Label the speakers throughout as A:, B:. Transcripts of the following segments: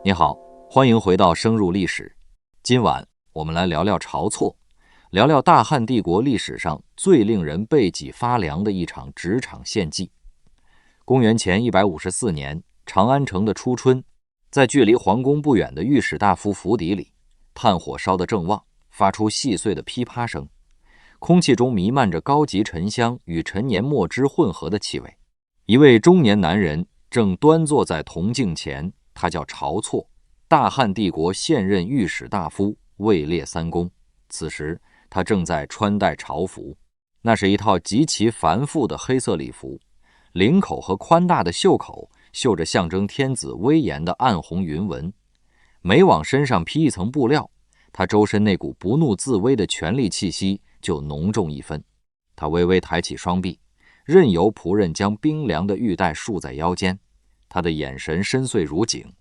A: 你好，欢迎回到深入历史。今晚我们来聊聊晁错，聊聊大汉帝国历史上最令人背脊发凉的一场职场献祭。公元前154年，长安城的初春，在距离皇宫不远的御史大夫府邸里，炭火烧得正旺，发出细碎的噼啪声，空气中弥漫着高级沉香与陈年墨汁混合的气味。一位中年男人正端坐在铜镜前，他叫晁错，大汉帝国现任御史大夫，位列三公。此时他正在穿戴朝服，那是一套极其繁复的黑色礼服，领口和宽大的袖口绣着象征天子威严的暗红云纹，每往身上披一层布料，他周身那股不怒自威的权力气息就浓重一分。他微微抬起双臂，任由仆人将冰凉的玉带束在腰间，他的眼神深邃如井，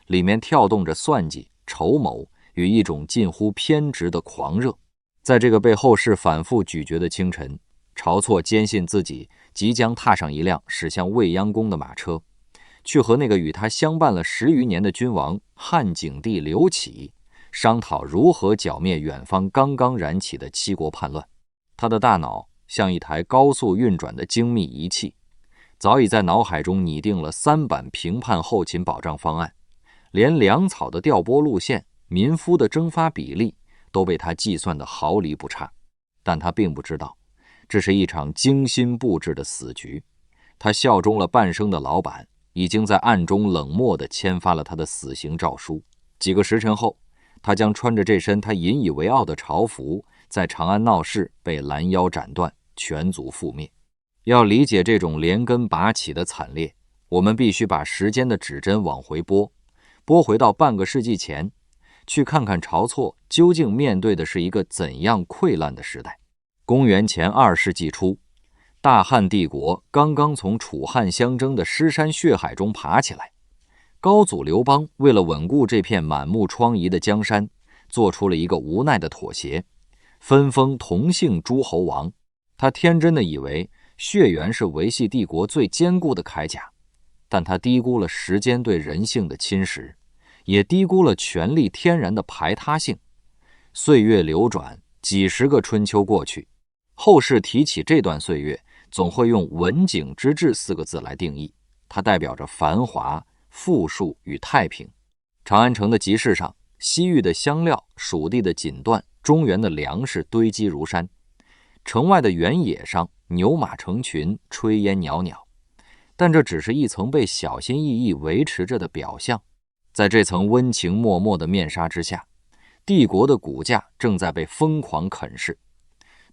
A: 里面跳动着算计、筹谋与一种近乎偏执的狂热。在这个被后世反复咀嚼的清晨，晁错坚信自己即将踏上一辆驶向未央宫的马车，去和那个与他相伴了10余年的君王汉景帝刘启商讨如何剿灭远方刚刚燃起的七国叛乱。他的大脑像一台高速运转的精密仪器，早已在脑海中拟定了3版平叛后勤保障方案，连粮草的调拨路线、民夫的征发比例都被他计算得毫厘不差。但他并不知道，这是一场精心布置的死局。他效忠了半生的老板已经在暗中冷漠地签发了他的死刑诏书。几个时辰后，他将穿着这身他引以为傲的朝服，在长安闹市被拦腰斩断，全族覆灭。要理解这种连根拔起的惨烈，我们必须把时间的指针往回拨回到半个世纪前，去看看晁错究竟面对的是一个怎样溃烂的时代。公元前2世纪初，大汉帝国刚刚从楚汉相争的尸山血海中爬起来。高祖刘邦为了稳固这片满目疮痍的江山，做出了一个无奈的妥协，分封同姓诸侯王。他天真的以为血缘是维系帝国最坚固的铠甲，但他低估了时间对人性的侵蚀，也低估了权力天然的排他性。岁月流转，几十个春秋过去，后世提起这段岁月，总会用文景之治4个字来定义，它代表着繁华、富庶与太平。长安城的集市上，西域的香料、蜀地的锦缎、中原的粮食堆积如山，城外的原野上牛马成群，炊烟袅袅。但这只是一层被小心翼翼维持着的表象，在这层温情脉脉的面纱之下，帝国的骨架正在被疯狂啃噬。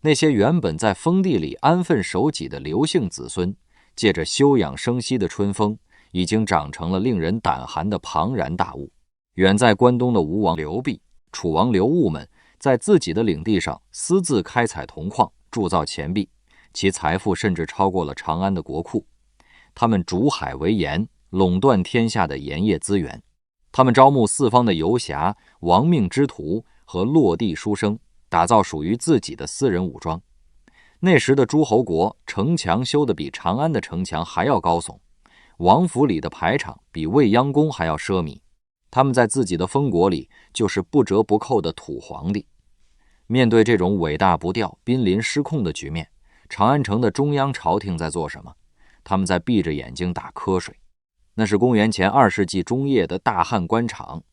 A: 那些原本在封地里安分守己的刘姓子孙，借着休养生息的春风，已经长成了令人胆寒的庞然大物。远在关东的吴王刘濞、楚王刘戊们，在自己的领地上私自开采铜矿，铸造钱币，其财富甚至超过了长安的国库。他们逐海为盐，垄断天下的盐业资源。他们招募四方的游侠、亡命之徒和落地书生，打造属于自己的私人武装。那时的诸侯国城墙修得比长安的城墙还要高耸，王府里的排场比未央宫还要奢靡。他们在自己的封国里就是不折不扣的土皇帝。面对这种伟大不掉、濒临失控的局面，长安城的中央朝廷在做什么？他们在闭着眼睛打瞌睡。那是公元前2世纪中叶的大汉官场，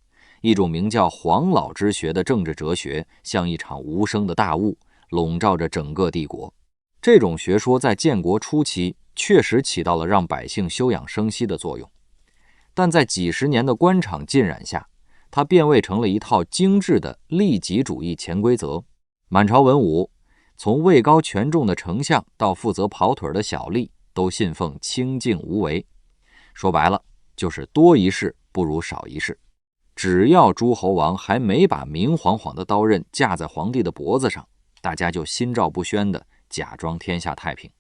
A: 一种名叫黄老之学的政治哲学，像一场无声的大雾，笼罩着整个帝国。这种学说在建国初期确实起到了让百姓休养生息的作用，但在几十年的官场浸染下，它变味成了一套精致的利己主义潜规则。满朝文武，从位高权重的丞相到负责跑腿的小吏，都信奉清静无为。说白了，就是多一事不如少一事。只要诸侯王还没把明晃晃的刀刃架在皇帝的脖子上，大家就心照不宣地假装天下太平。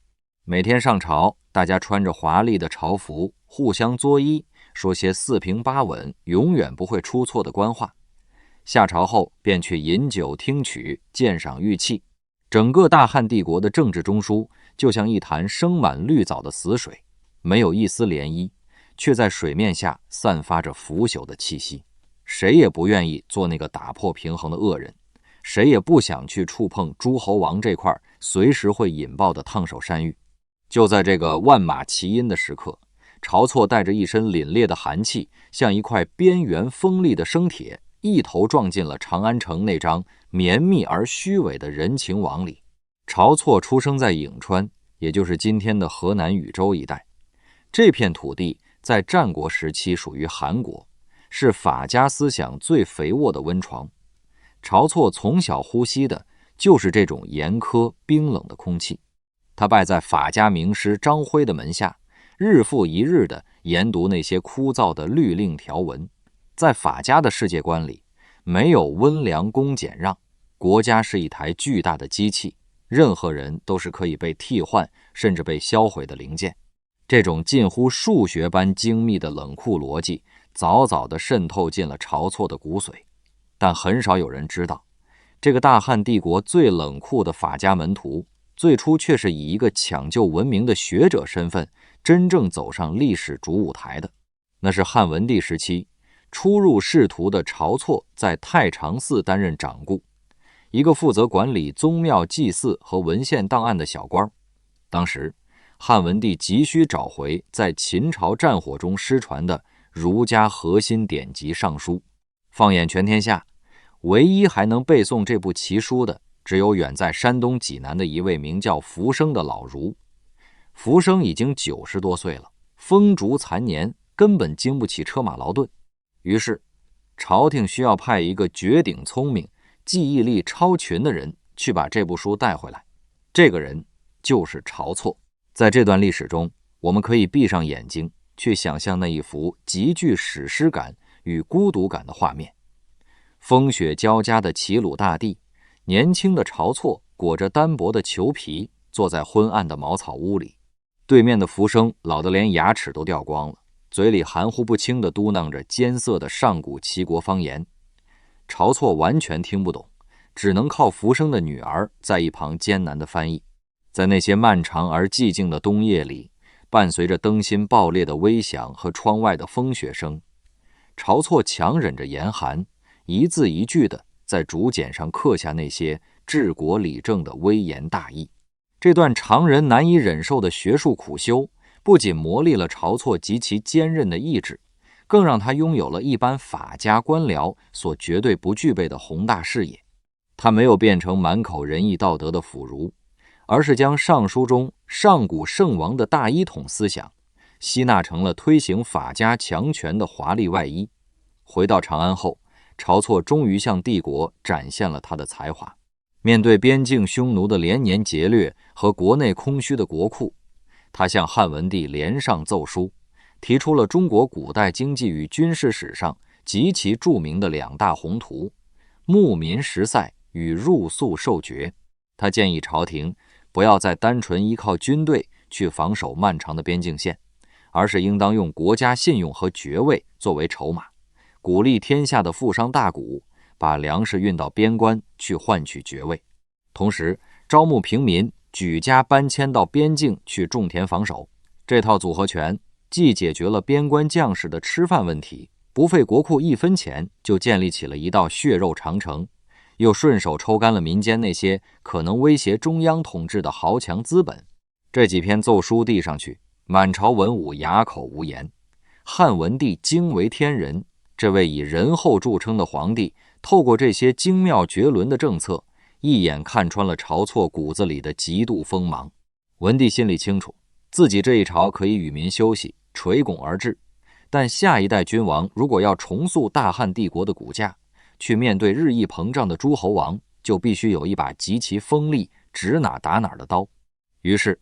A: 每天上朝，大家穿着华丽的朝服，互相作揖，说些四平八稳、永远不会出错的官话。下朝后便去饮酒听曲，鉴赏玉器。整个大汉帝国的政治中枢就像一潭生满绿藻的死水，没有一丝涟漪，却在水面下散发着腐朽的气息。谁也不愿意做那个打破平衡的恶人，谁也不想去触碰诸侯王这块随时会引爆的烫手山芋。就在这个万马齐喑的时刻，晁错带着一身凛冽的寒气，像一块边缘锋利的生铁，一头撞进了长安城那张绵密而虚伪的人情网里。晁错出生在颍川，也就是今天的河南禹州一带。这片土地在战国时期属于韩国，是法家思想最肥沃的温床。晁错从小呼吸的就是这种严苛冰冷的空气。他拜在法家名师张辉的门下，日复一日地研读那些枯燥的律令条文。在法家的世界观里，没有温良恭俭让，国家是一台巨大的机器，任何人都是可以被替换甚至被销毁的零件。这种近乎数学般精密的冷酷逻辑早早地渗透进了晁错的骨髓。但很少有人知道，这个大汉帝国最冷酷的法家门徒，最初却是以一个抢救文明的学者身份真正走上历史主舞台的。那是汉文帝时期，初入仕途的晁错在太常寺担任掌故，一个负责管理宗庙祭祀和文献档案的小官。当时汉文帝急需找回在秦朝战火中失传的儒家核心典籍尚书。放眼全天下，唯一还能背诵这部奇书的，只有远在山东济南的一位名叫福生的老儒。福生已经90多岁了，风烛残年，根本经不起车马劳顿。于是朝廷需要派一个绝顶聪明、记忆力超群的人去把这部书带回来。这个人就是晁错。在这段历史中，我们可以闭上眼睛去想象那一幅极具史诗感与孤独感的画面。风雪交加的齐鲁大地，年轻的晁错裹着单薄的裘皮，坐在昏暗的茅草屋里。对面的福生老得连牙齿都掉光了，嘴里含糊不清地嘟囔着艰涩的上古齐国方言。晁错完全听不懂，只能靠福生的女儿在一旁艰难地翻译。在那些漫长而寂静的冬夜里，伴随着灯芯爆裂的微响和窗外的风雪声，晁错强忍着严寒，一字一句地在竹简上刻下那些治国理政的微言大义。这段常人难以忍受的学术苦修，不仅磨砺了晁错极其坚韧的意志，更让他拥有了一般法家官僚所绝对不具备的宏大视野。他没有变成满口仁义道德的腐儒，而是将尚书中上古圣王的大一统思想吸纳成了推行法家强权的华丽外衣。回到长安后，晁错终于向帝国展现了他的才华。面对边境匈奴的连年劫掠和国内空虚的国库，他向汉文帝连上奏书，提出了中国古代经济与军事史上极其著名的两大宏图：牧民食塞与入粟受爵。他建议朝廷不要再单纯依靠军队去防守漫长的边境线，而是应当用国家信用和爵位作为筹码，鼓励天下的富商大贾把粮食运到边关去换取爵位，同时招募平民举家搬迁到边境去种田防守。这套组合拳既解决了边关将士的吃饭问题，不费国库1分钱就建立起了一道血肉长城，又顺手抽干了民间那些可能威胁中央统治的豪强资本。这几篇奏书递上去，满朝文武哑口无言。汉文帝惊为天人，这位以仁厚著称的皇帝，透过这些精妙绝伦的政策，一眼看穿了晁错骨子里的极度锋芒。文帝心里清楚，自己这一朝可以与民休息，垂拱而治，但下一代君王如果要重塑大汉帝国的骨架，去面对日益膨胀的诸侯王，就必须有一把极其锋利、指哪打哪的刀。于是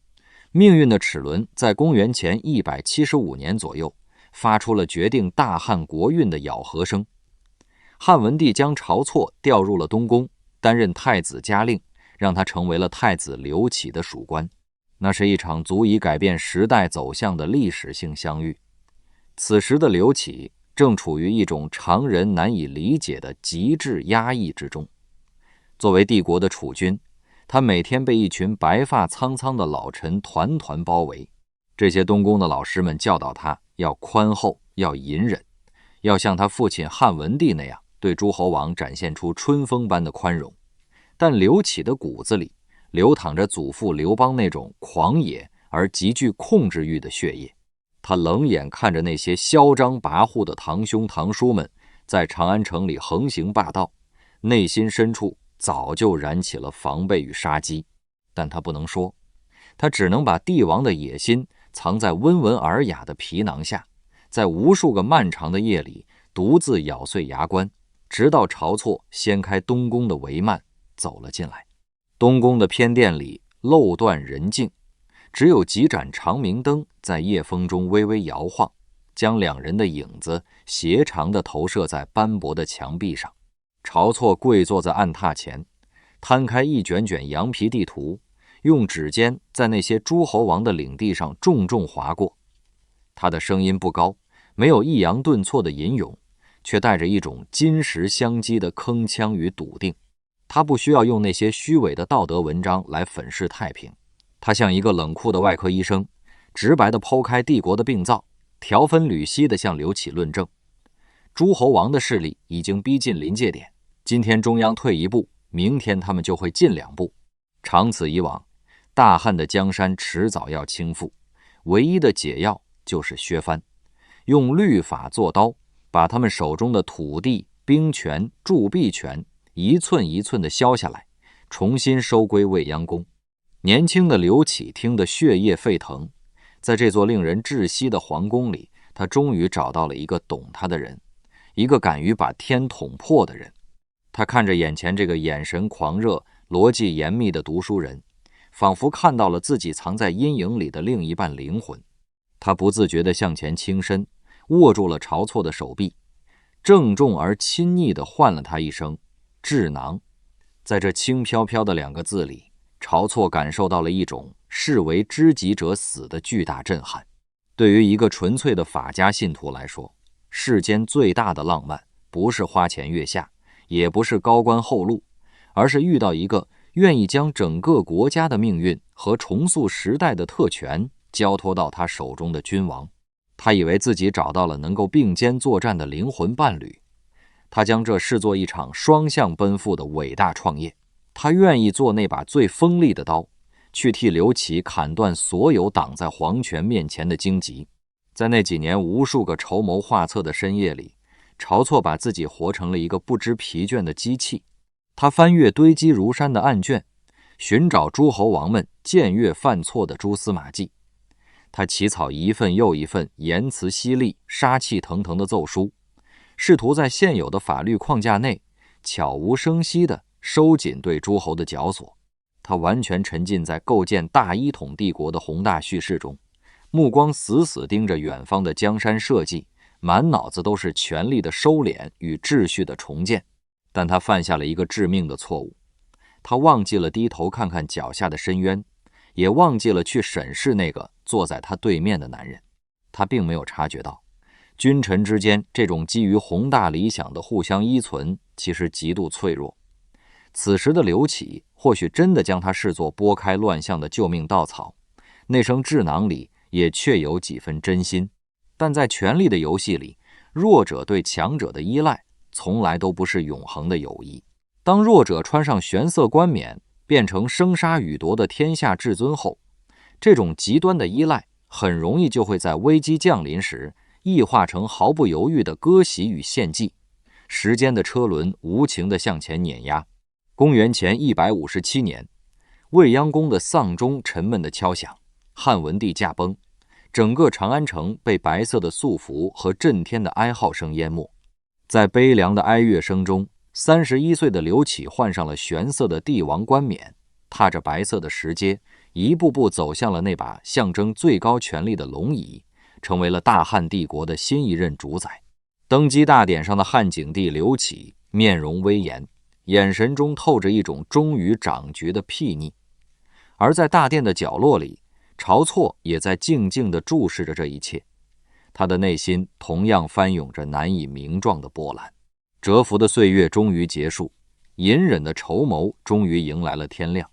A: 命运的齿轮在公元前175年左右发出了决定大汉国运的咬合声。汉文帝将晁错调入了东宫，担任太子嘉令，让他成为了太子刘启的属官。那是一场足以改变时代走向的历史性相遇。此时的刘启正处于一种常人难以理解的极致压抑之中。作为帝国的储君，他每天被一群白发苍苍的老臣团团包围。这些东宫的老师们教导他要宽厚，要隐忍，要像他父亲汉文帝那样对诸侯王展现出春风般的宽容。但刘启的骨子里流淌着祖父刘邦那种狂野而极具控制欲的血液。他冷眼看着那些嚣张跋扈的堂兄堂叔们在长安城里横行霸道，内心深处早就燃起了防备与杀机。但他不能说，他只能把帝王的野心藏在温文尔雅的皮囊下，在无数个漫长的夜里独自咬碎牙关，直到晁错掀开东宫的帷幔走了进来。东宫的偏殿里漏断人静，只有几盏长明灯在夜风中微微摇晃，将两人的影子斜长地投射在斑驳的墙壁上。晁错跪坐在案榻前，摊开一卷卷羊皮地图，用指尖在那些诸侯王的领地上重重划过。他的声音不高，没有抑扬顿挫的吟咏，却带着一种金石相击的铿锵与笃定。他不需要用那些虚伪的道德文章来粉饰太平，他像一个冷酷的外科医生，直白地剖开帝国的病灶，条分缕析地向刘启论证。诸侯王的势力已经逼近临界点，今天中央退一步，明天他们就会进2步。长此以往，大汉的江山迟早要倾覆，唯一的解药就是削藩，用律法做刀，把他们手中的土地、兵权、铸币权一寸一寸地削下来，重新收归未央宫。年轻的刘启听得血液沸腾，在这座令人窒息的皇宫里，他终于找到了一个懂他的人，一个敢于把天捅破的人。他看着眼前这个眼神狂热、逻辑严密的读书人，仿佛看到了自己藏在阴影里的另一半灵魂。他不自觉地向前倾身，握住了晁错的手臂，郑重而亲昵地唤了他一声智囊。在这轻飘飘的2个字里，晁错感受到了一种视为知己者死的巨大震撼。对于一个纯粹的法家信徒来说，世间最大的浪漫不是花前月下，也不是高官厚禄，而是遇到一个愿意将整个国家的命运和重塑时代的特权交托到他手中的君王。他以为自己找到了能够并肩作战的灵魂伴侣，他将这视作一场双向奔赴的伟大创业。他愿意做那把最锋利的刀，去替刘启砍断所有挡在皇权面前的荆棘。在那几年无数个筹谋画策的深夜里，晁错把自己活成了一个不知疲倦的机器。他翻阅堆积如山的案卷，寻找诸侯王们僭越犯错的蛛丝马迹。他起草一份又一份言辞犀利、杀气腾腾的奏书，试图在现有的法律框架内悄无声息地收紧对诸侯的绞索。他完全沉浸在构建大一统帝国的宏大叙事中，目光死死盯着远方的江山社稷，满脑子都是权力的收敛与秩序的重建。但他犯下了一个致命的错误，他忘记了低头看看脚下的深渊，也忘记了去审视那个坐在他对面的男人。他并没有察觉到，君臣之间这种基于宏大理想的互相依存其实极度脆弱。此时的刘启或许真的将他视作拨开乱象的救命稻草，那声智囊里也确有几分真心。但在权力的游戏里，弱者对强者的依赖从来都不是永恒的友谊。当弱者穿上玄色冠冕，变成生杀予夺的天下至尊后，这种极端的依赖很容易就会在危机降临时异化成毫不犹豫的割席与献祭。时间的车轮无情地向前碾压。公元前157年，未央宫的丧钟沉闷地敲响，汉文帝驾崩，整个长安城被白色的素服和震天的哀号声淹没。在悲凉的哀乐声中，31岁的刘启换上了玄色的帝王冠冕，踏着白色的石阶，一步步走向了那把象征最高权力的龙椅，成为了大汉帝国的新一任主宰。登基大典上的汉景帝刘启面容威严，眼神中透着一种忠于掌局的睥睨。而在大殿的角落里，晁错也在静静地注视着这一切，他的内心同样翻涌着难以名状的波澜。蛰伏的岁月终于结束，隐忍的筹谋终于迎来了天亮。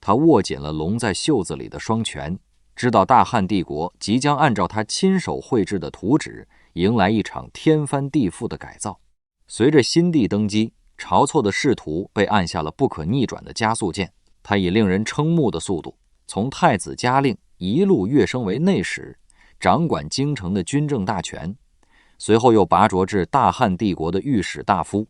A: 他握紧了拢在袖子里的双拳，知道大汉帝国即将按照他亲手绘制的图纸迎来一场天翻地覆的改造。随着新帝登基，晁错的仕途被按下了不可逆转的加速键，他以令人瞠目的速度，从太子嘉令一路跃升为内史，掌管京城的军政大权，随后又拔擢至大汉帝国的御史大夫。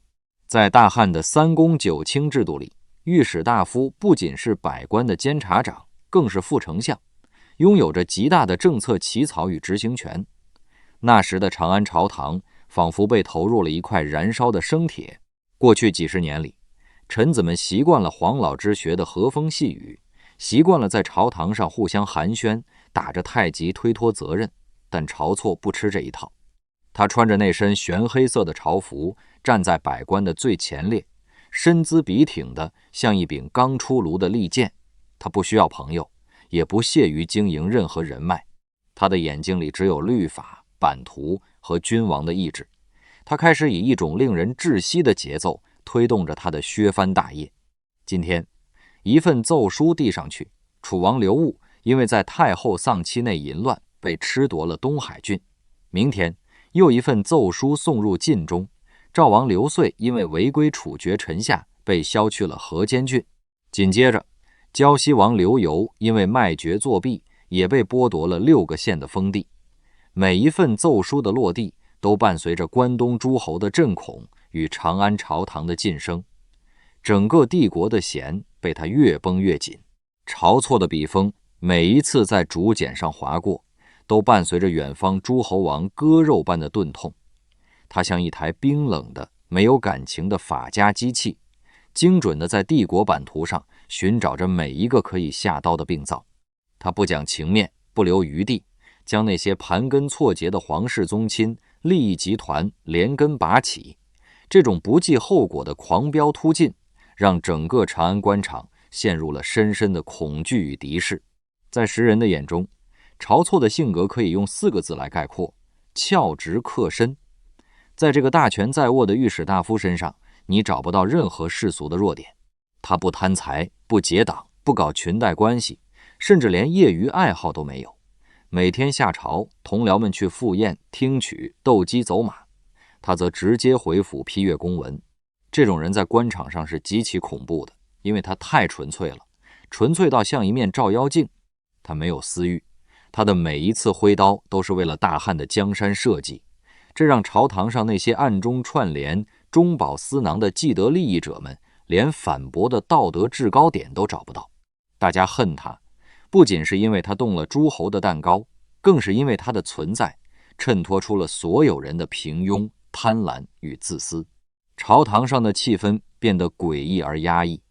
A: 在大汉的三公九卿制度里，御史大夫不仅是百官的监察长，更是副丞相，拥有着极大的政策起草与执行权。那时的长安朝堂仿佛被投入了一块燃烧的生铁。过去几十年里，臣子们习惯了黄老之学的和风细雨，习惯了在朝堂上互相寒暄，打着太极推脱责任。但晁错不吃这一套，他穿着那身玄黑色的朝服，站在百官的最前列，身姿笔挺的像一柄刚出炉的利剑。他不需要朋友，也不屑于经营任何人脉，他的眼睛里只有律法、版图和君王的意志。他开始以一种令人窒息的节奏推动着他的削藩大业。今天，一份奏书递上去，楚王刘戊因为在太后丧期内淫乱，被褫夺了东海郡。明天，又一份奏书送入晋中，赵王刘遂因为违规处决臣下，被削去了河间郡。紧接着，胶西王刘繇因为卖爵作弊，也被剥夺了6个县的封地。每一份奏书的落地，都伴随着关东诸侯的震恐与长安朝堂的晋升。整个帝国的弦被他越绷越紧。晁错的笔锋每一次在竹简上划过，都伴随着远方诸侯王割肉般的钝痛。他像一台冰冷的、没有感情的法家机器，精准地在帝国版图上寻找着每一个可以下刀的病灶。他不讲情面，不留余地，将那些盘根错节的皇室宗亲、利益集团连根拔起。这种不计后果的狂飙突进，让整个长安官场陷入了深深的恐惧与敌视。在时人的眼中，晁错的性格可以用4个字来概括：翘直克身。在这个大权在握的御史大夫身上，你找不到任何世俗的弱点。他不贪财，不结党，不搞裙带关系，甚至连业余爱好都没有。每天下朝，同僚们去赴宴、听曲、斗鸡走马，他则直接回府批阅公文。这种人在官场上是极其恐怖的，因为他太纯粹了，纯粹到像一面照妖镜。他没有私欲，他的每一次挥刀都是为了大汉的江山社稷，这让朝堂上那些暗中串联、中饱私囊的既得利益者们连反驳的道德制高点都找不到。大家恨他，不仅是因为他动了诸侯的蛋糕，更是因为他的存在衬托出了所有人的平庸、贪婪与自私。朝堂上的气氛变得诡异而压抑，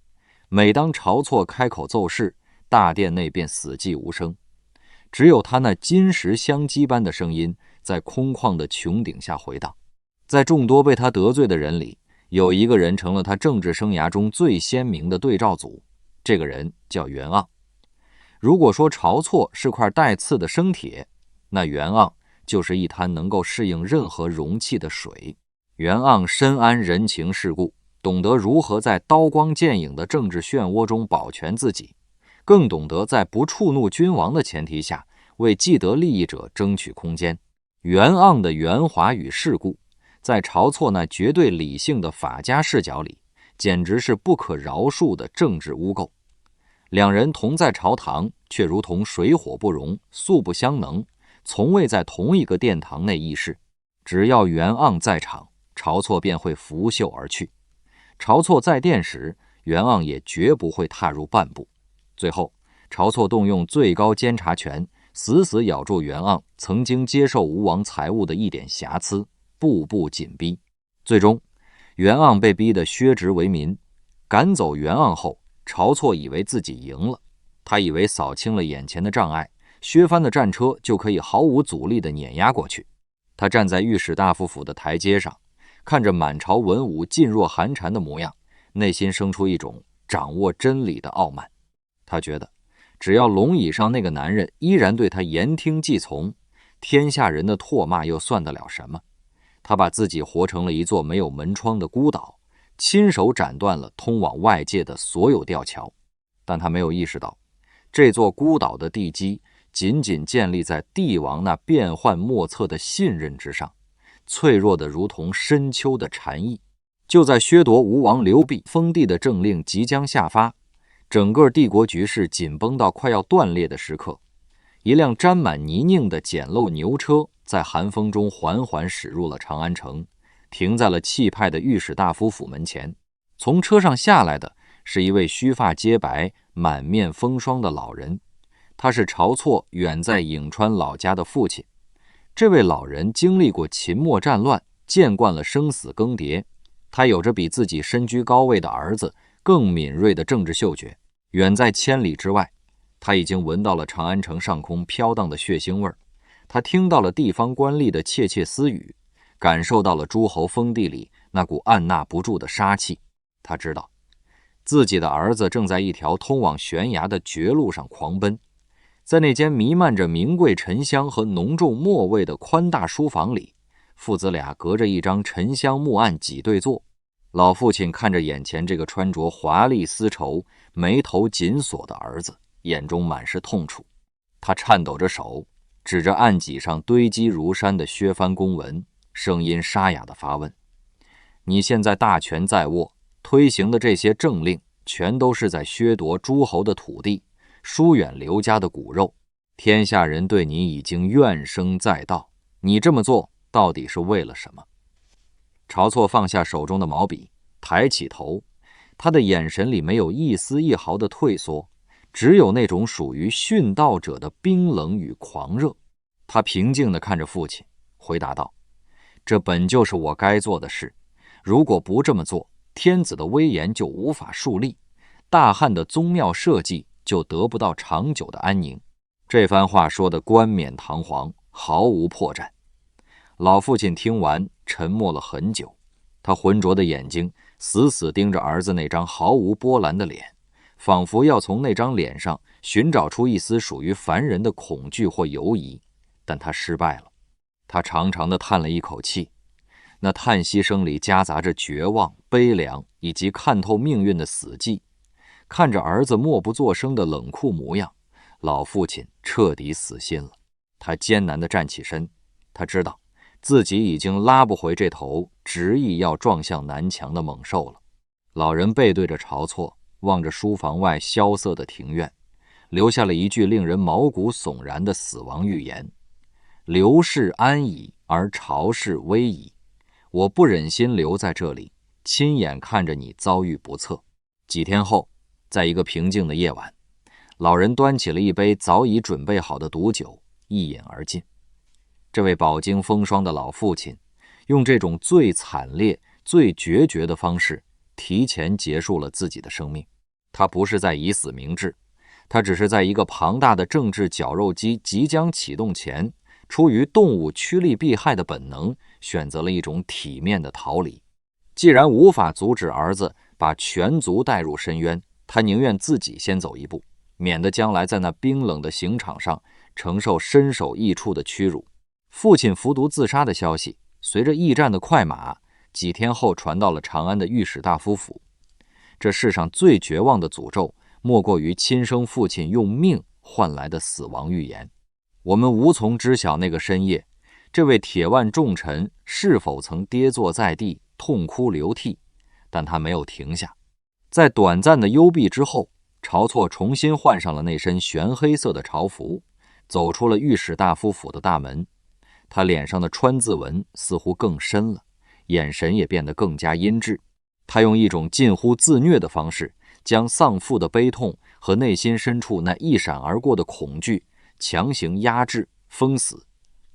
A: 每当晁错开口奏事，大殿内便死寂无声，只有他那金石相击般的声音在空旷的穹顶下回荡。在众多被他得罪的人里，有一个人成了他政治生涯中最鲜明的对照组，这个人叫袁盎。如果说晁错是块带刺的生铁，那袁盎就是一滩能够适应任何容器的水。袁盎深谙人情世故，懂得如何在刀光剑影的政治漩涡中保全自己，更懂得在不触怒君王的前提下为既得利益者争取空间。袁盎的圆滑与世故，在晁错那绝对理性的法家视角里，简直是不可饶恕的政治污垢。两人同在朝堂，却如同水火不容，素不相能，从未在同一个殿堂内议事。只要袁盎在场，晁错便会拂袖而去。晁错在殿时，袁盎也绝不会踏入半步。最后，晁错动用最高监察权，死死咬住袁盎曾经接受吴王财物的一点瑕疵，步步紧逼。最终，袁盎被逼得削职为民。赶走袁盎后，晁错以为自己赢了，他以为扫清了眼前的障碍，削藩的战车就可以毫无阻力地碾压过去。他站在御史大夫府的台阶上，看着满朝文武噤若寒蝉的模样，内心生出一种掌握真理的傲慢。他觉得只要龙椅上那个男人依然对他言听计从，天下人的唾骂又算得了什么？他把自己活成了一座没有门窗的孤岛，亲手斩断了通往外界的所有吊桥。但他没有意识到，这座孤岛的地基仅仅建立在帝王那变幻莫测的信任之上。脆弱的如同深秋的蝉翼。就在削夺吴王刘濞封地的政令即将下发，整个帝国局势紧绷到快要断裂的时刻，一辆沾满泥泞的简陋牛车在寒风中缓缓驶入了长安城，停在了气派的御史大夫府门前。从车上下来的是一位须发皆白、满面风霜的老人，他是晁错远在颍川老家的父亲。这位老人经历过秦末战乱，见惯了生死更迭，他有着比自己身居高位的儿子更敏锐的政治嗅觉。远在千里之外，他已经闻到了长安城上空飘荡的血腥味儿，他听到了地方官吏的窃窃私语，感受到了诸侯封地里那股按捺不住的杀气。他知道自己的儿子正在一条通往悬崖的绝路上狂奔。在那间弥漫着名贵沉香和浓重墨味的宽大书房里，父子俩隔着一张沉香木案挤对坐。老父亲看着眼前这个穿着华丽丝绸、眉头紧锁的儿子，眼中满是痛楚。他颤抖着手，指着案几上堆积如山的削藩公文，声音沙哑地发问：你现在大权在握，推行的这些政令全都是在削夺诸侯的土地，疏远刘家的骨肉，天下人对你已经怨声载道，你这么做到底是为了什么？晁错放下手中的毛笔，抬起头，他的眼神里没有一丝一毫的退缩，只有那种属于殉道者的冰冷与狂热。他平静地看着父亲，回答道：这本就是我该做的事，如果不这么做，天子的威严就无法树立，大汉的宗庙社稷就得不到长久的安宁。这番话说得冠冕堂皇，毫无破绽。老父亲听完沉默了很久，他浑浊的眼睛死死盯着儿子那张毫无波澜的脸，仿佛要从那张脸上寻找出一丝属于凡人的恐惧或犹疑，但他失败了。他长长地叹了一口气，那叹息声里夹杂着绝望、悲凉以及看透命运的死寂。看着儿子默不作声的冷酷模样，老父亲彻底死心了。他艰难地站起身，他知道自己已经拉不回这头执意要撞向南墙的猛兽了。老人背对着晁错，望着书房外萧瑟的庭院，留下了一句令人毛骨悚然的死亡预言：刘氏安矣，而晁氏危矣。我不忍心留在这里，亲眼看着你遭遇不测。几天后，在一个平静的夜晚，老人端起了一杯早已准备好的毒酒，一饮而尽。这位饱经风霜的老父亲，用这种最惨烈、最决绝的方式，提前结束了自己的生命。他不是在以死明志，他只是在一个庞大的政治绞肉机即将启动前，出于动物趋利避害的本能，选择了一种体面的逃离。既然无法阻止儿子把全族带入深渊，他宁愿自己先走一步，免得将来在那冰冷的刑场上承受身首异处的屈辱。父亲服毒自杀的消息随着驿站的快马，几天后传到了长安的御史大夫府。这世上最绝望的诅咒，莫过于亲生父亲用命换来的死亡预言。我们无从知晓那个深夜，这位铁腕重臣是否曾跌坐在地，痛哭流涕，但他没有停下。在短暂的幽闭之后，晁错重新换上了那身玄黑色的朝服，走出了御史大夫府的大门。他脸上的川字纹似乎更深了，眼神也变得更加阴鸷。他用一种近乎自虐的方式，将丧父的悲痛和内心深处那一闪而过的恐惧强行压制、封死，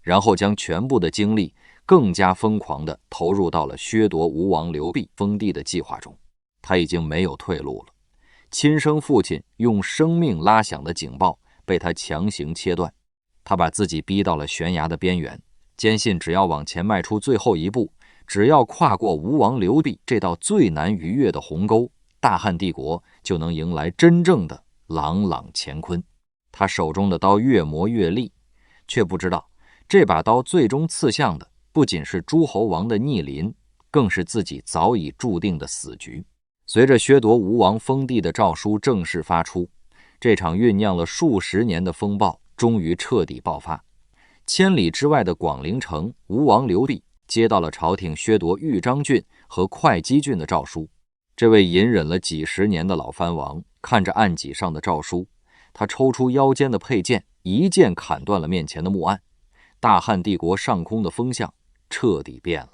A: 然后将全部的精力更加疯狂地投入到了削夺吴王刘濞封地的计划中。他已经没有退路了。亲生父亲用生命拉响的警报被他强行切断。他把自己逼到了悬崖的边缘，坚信只要往前迈出最后一步，只要跨过吴王刘濞这道最难逾越的鸿沟，大汉帝国就能迎来真正的朗朗乾坤。他手中的刀越磨越利，却不知道这把刀最终刺向的不仅是诸侯王的逆鳞，更是自己早已注定的死局。随着削夺吴王封地的诏书正式发出，这场酝酿了数十年的风暴终于彻底爆发。千里之外的广陵城，吴王刘濞接到了朝廷削夺豫章郡和会稽郡的诏书。这位隐忍了几十年的老藩王看着案几上的诏书，他抽出腰间的佩剑，一剑砍断了面前的木案。大汉帝国上空的风向彻底变了，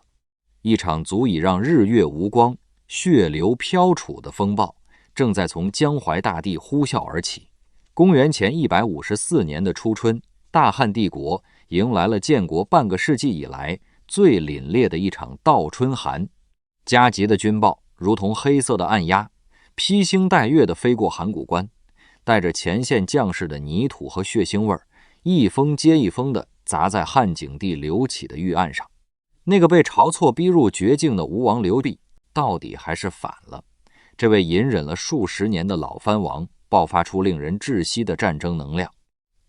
A: 一场足以让日月无光、血流飘杵的风暴正在从江淮大地呼啸而起。公元前154年的初春，大汉帝国迎来了建国半个世纪以来最凛冽的一场倒春寒。加急的军报如同黑色的暗鸦，披星戴月地飞过函谷关，带着前线将士的泥土和血腥味儿，一封接一封地砸在汉景帝刘启的御案上。那个被晁错逼入绝境的吴王刘濞，到底还是反了。这位隐忍了数十年的老藩王爆发出令人窒息的战争能量。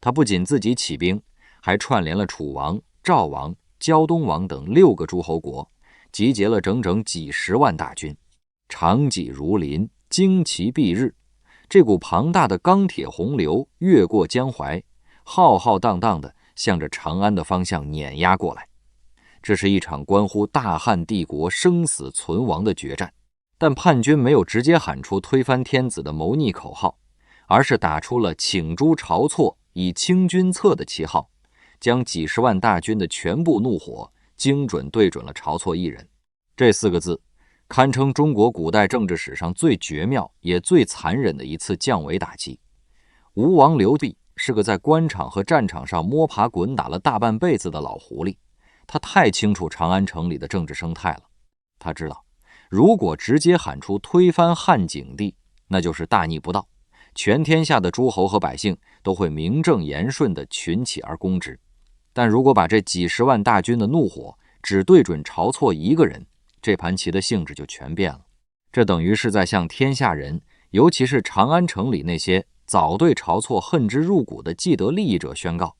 A: 他不仅自己起兵，还串联了楚王、赵王、胶东王等6个诸侯国，集结了整整几十万大军，长戟如林，旌旗蔽日。这股庞大的钢铁洪流越过江淮，浩浩荡荡地向着长安的方向碾压过来。这是一场关乎大汉帝国生死存亡的决战，但叛军没有直接喊出推翻天子的谋逆口号，而是打出了请诛晁错，以清君侧的旗号，将几十万大军的全部怒火精准对准了晁错一人。这4个字堪称中国古代政治史上最绝妙也最残忍的一次降维打击。吴王刘濞是个在官场和战场上摸爬滚打了大半辈子的老狐狸，他太清楚长安城里的政治生态了。他知道，如果直接喊出推翻汉景帝，那就是大逆不道，全天下的诸侯和百姓都会名正言顺地群起而攻之。但如果把这几十万大军的怒火只对准晁错一个人，这盘棋的性质就全变了。这等于是在向天下人，尤其是长安城里那些早对晁错恨之入骨的既得利益者宣告，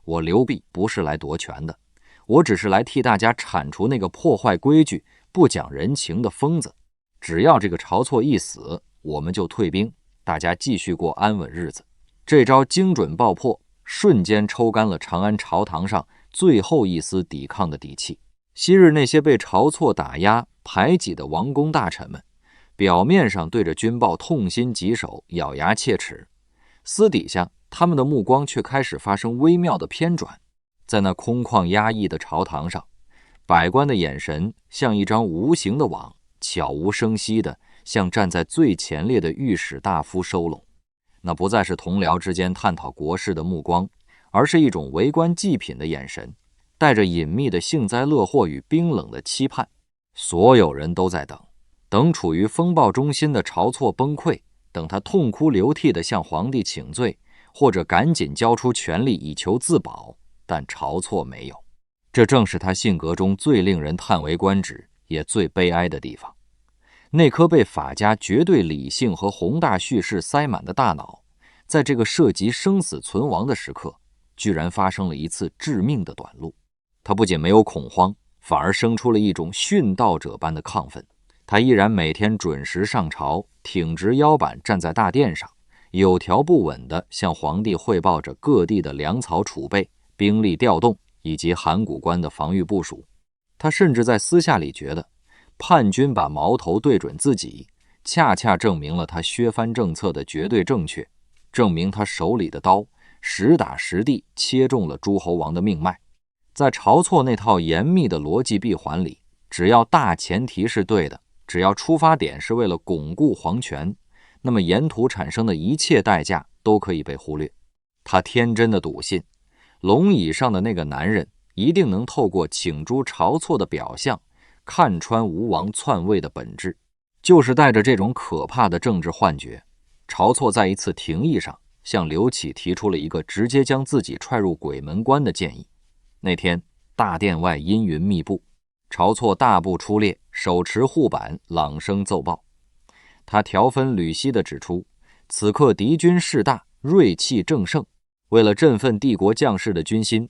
A: 我刘濞不是来夺权的，我只是来替大家铲除那个破坏规矩、不讲人情的疯子。只要这个晁错一死，我们就退兵，大家继续过安稳日子。这招精准爆破，瞬间抽干了长安朝堂上最后一丝抵抗的底气。昔日那些被晁错打压排挤的王公大臣们，表面上对着军报痛心疾首，咬牙切齿，私底下他们的目光却开始发生微妙的偏转。在那空旷压抑的朝堂上，百官的眼神像一张无形的网，悄无声息地向站在最前列的御史大夫收拢。那不再是同僚之间探讨国事的目光，而是一种围观祭品的眼神，带着隐秘的幸灾乐祸与冰冷的期盼。所有人都在等处于风暴中心的晁错崩溃，等他痛哭流涕地向皇帝请罪，或者赶紧交出权力以求自保。但晁错没有，这正是他性格中最令人叹为观止也最悲哀的地方。那颗被法家绝对理性和宏大叙事塞满的大脑，在这个涉及生死存亡的时刻，居然发生了一次致命的短路。他不仅没有恐慌，反而生出了一种殉道者般的亢奋。他依然每天准时上朝，挺直腰板站在大殿上，有条不紊地向皇帝汇报着各地的粮草储备、兵力调动以及函谷关的防御部署。他甚至在私下里觉得，叛军把矛头对准自己，恰恰证明了他削藩政策的绝对正确，证明他手里的刀实打实地切中了诸侯王的命脉。在晁错那套严密的逻辑闭环里，只要大前提是对的，只要出发点是为了巩固皇权，那么沿途产生的一切代价都可以被忽略。他天真的笃信，龙椅上的那个男人一定能透过请诛晁错的表象，看穿吴王篡位的本质。就是带着这种可怕的政治幻觉，晁错在一次廷议上向刘启提出了一个直接将自己踹入鬼门关的建议。那天大殿外阴云密布，晁错大步出列，手持护板，朗声奏报。他条分缕析地指出，此刻敌军势大，锐气正盛，为了振奋帝国将士的军心，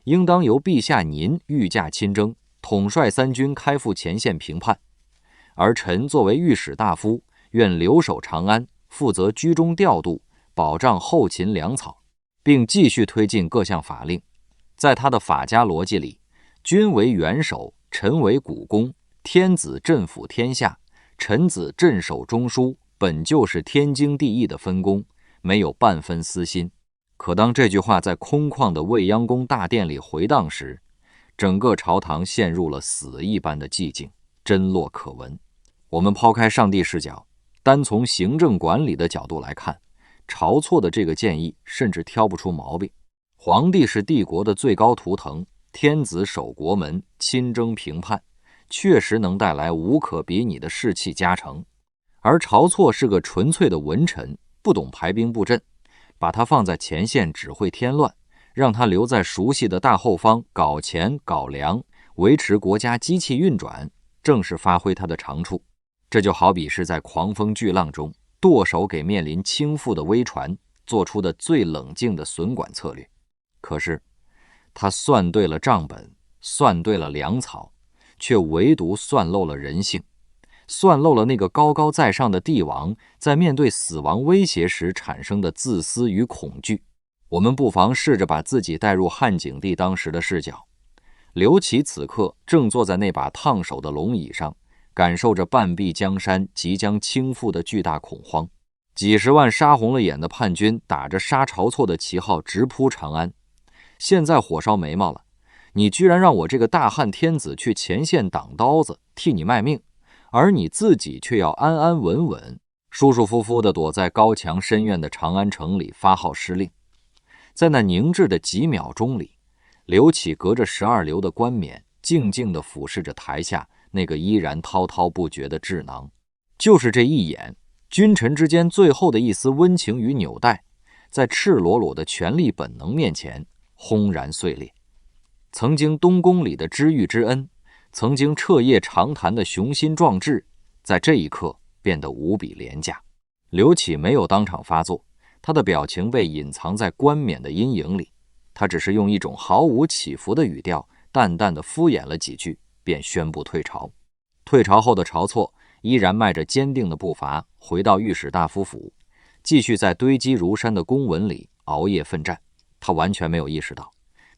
A: 应当由陛下您御驾亲征，统帅三军开赴前线平叛。而臣作为御史大夫，愿留守长安，负责居中调度，保障后勤粮草，并继续推进各项法令。在他的法家逻辑里，君为元首，臣为股肱，天子镇抚天下，臣子镇守中枢，本就是天经地义的分工，没有半分私心。可当这句话在空旷的未央宫大殿里回荡时，整个朝堂陷入了死一般的寂静，真落可闻。我们抛开上帝视角，单从行政管理的角度来看，晁错的这个建议甚至挑不出毛病。皇帝是帝国的最高图腾，天子守国门，亲征平叛，确实能带来无可比拟的士气加成。而晁错是个纯粹的文臣，不懂排兵布阵，把他放在前线指挥添乱，让他留在熟悉的大后方搞钱搞粮，维持国家机器运转，正是发挥他的长处。这就好比是在狂风巨浪中剁手给面临倾覆的危船做出的最冷静的损管策略。可是他算对了账本，算对了粮草，却唯独算漏了人性，算漏了那个高高在上的帝王在面对死亡威胁时产生的自私与恐惧。我们不妨试着把自己带入汉景帝当时的视角。刘启此刻正坐在那把烫手的龙椅上，感受着半壁江山即将倾覆的巨大恐慌。几十万杀红了眼的叛军打着杀晁错的旗号直扑长安。现在火烧眉毛了，你居然让我这个大汉天子去前线挡刀子，替你卖命，而你自己却要安安稳稳、舒舒服服地躲在高墙深院的长安城里发号施令。在那凝滞的几秒钟里，刘启隔着12流的冠冕，静静地俯视着台下那个依然滔滔不绝的智囊。就是这一眼，君臣之间最后的一丝温情与纽带，在赤裸裸的权力本能面前轰然碎裂。曾经东宫里的知遇之恩，曾经彻夜长谈的雄心壮志，在这一刻变得无比廉价。刘启没有当场发作，他的表情被隐藏在冠冕的阴影里，他只是用一种毫无起伏的语调淡淡地敷衍了几句，便宣布退朝。退朝后的晁错依然迈着坚定的步伐回到御史大夫府，继续在堆积如山的公文里熬夜奋战。他完全没有意识到，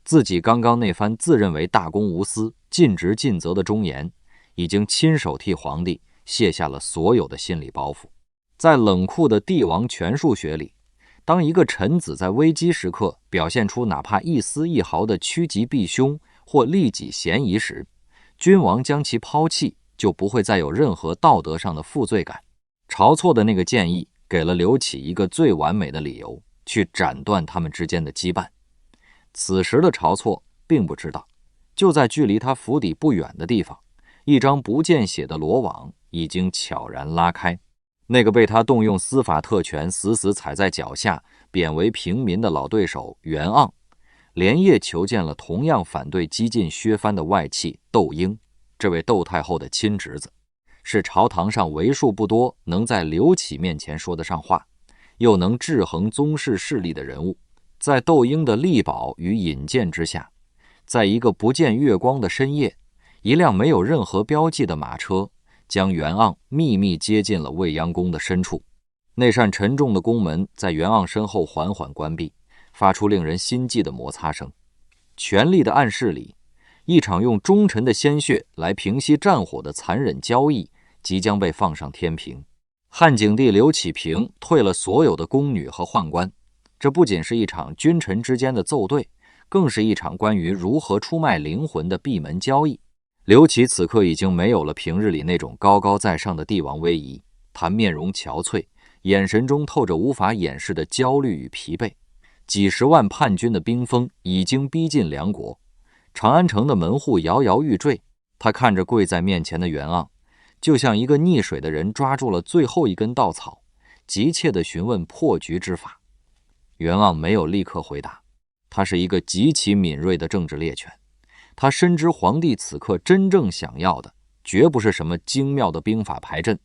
A: 自己刚刚那番自认为大公无私、尽职尽责的忠言，已经亲手替皇帝卸下了所有的心理包袱。在冷酷的帝王权术学里，当一个臣子在危机时刻表现出哪怕一丝一毫的趋吉避凶或利己嫌疑时，君王将其抛弃，就不会再有任何道德上的负罪感。晁错的那个建议给了刘启一个最完美的理由，去斩断他们之间的羁绊。此时的晁错并不知道，就在距离他府邸不远的地方，一张不见血的罗网已经悄然拉开。那个被他动用司法特权死死踩在脚下、贬为平民的老对手袁盎，连夜求见了同样反对激进削藩的外戚窦婴，这位窦太后的亲侄子，是朝堂上为数不多能在刘启面前说得上话，又能制衡宗室势力的人物。在窦婴的力保与引荐之下，在一个不见月光的深夜，一辆没有任何标记的马车将袁盎秘密接进了未央宫的深处。那扇沉重的宫门在袁盎身后缓缓关闭，发出令人心悸的摩擦声。权力的暗示里，一场用忠臣的鲜血来平息战火的残忍交易即将被放上天平。汉景帝刘启平退了所有的宫女和宦官，这不仅是一场君臣之间的奏对，更是一场关于如何出卖灵魂的闭门交易。刘启此刻已经没有了平日里那种高高在上的帝王威仪，他面容憔悴，眼神中透着无法掩饰的焦虑与疲惫。几十万叛军的兵锋已经逼近梁国，长安城的门户摇摇欲坠。他看着跪在面前的袁盎，就像一个溺水的人抓住了最后一根稻草，急切地询问破局之法。袁盎没有立刻回答，他是一个极其敏锐的政治猎犬，他深知皇帝此刻真正想要的绝不是什么精妙的兵法排阵，